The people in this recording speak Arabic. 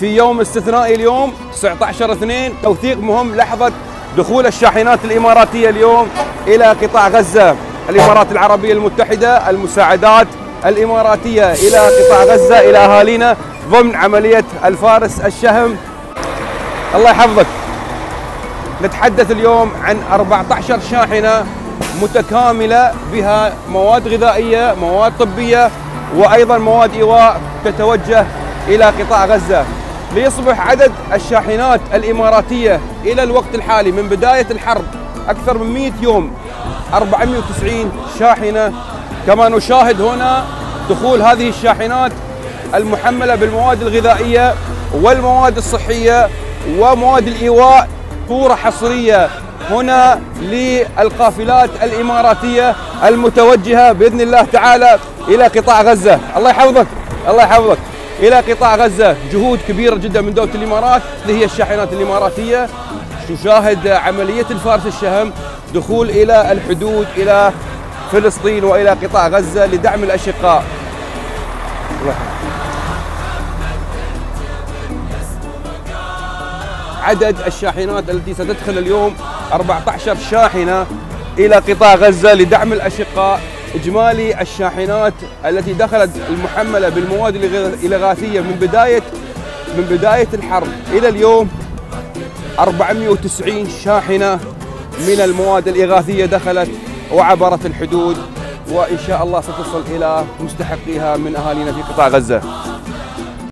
في يوم استثنائي اليوم 19/2 توثيق مهم لحظة دخول الشاحنات الإماراتية اليوم إلى قطاع غزة. الإمارات العربية المتحدة، المساعدات الإماراتية إلى قطاع غزة، إلى أهالينا ضمن عملية الفارس الشهم. الله يحفظك. نتحدث اليوم عن 14 شاحنة متكاملة بها مواد غذائية، مواد طبية، وأيضا مواد إيواء تتوجه إلى قطاع غزة، ليصبح عدد الشاحنات الإماراتية إلى الوقت الحالي من بداية الحرب أكثر من 100 يوم 490 شاحنة. كما نشاهد هنا دخول هذه الشاحنات المحملة بالمواد الغذائية والمواد الصحية ومواد الإيواء، صورة حصرية هنا للقافلات الإماراتية المتوجهة بإذن الله تعالى إلى قطاع غزة. الله يحفظك، الله يحفظك. إلى قطاع غزة جهود كبيرة جدا من دولة الإمارات. هذه هي الشاحنات الإماراتية. تشاهد عملية الفارس الشهم دخول إلى الحدود إلى فلسطين وإلى قطاع غزة لدعم الأشقاء. عدد الشاحنات التي ستدخل اليوم 14 شاحنة إلى قطاع غزة لدعم الأشقاء. إجمالي الشاحنات التي دخلت المحملة بالمواد الإغاثية من بداية الحرب إلى اليوم 490 شاحنة من المواد الإغاثية دخلت وعبرت الحدود، وإن شاء الله ستصل إلى مستحقيها من أهالينا في قطاع غزة.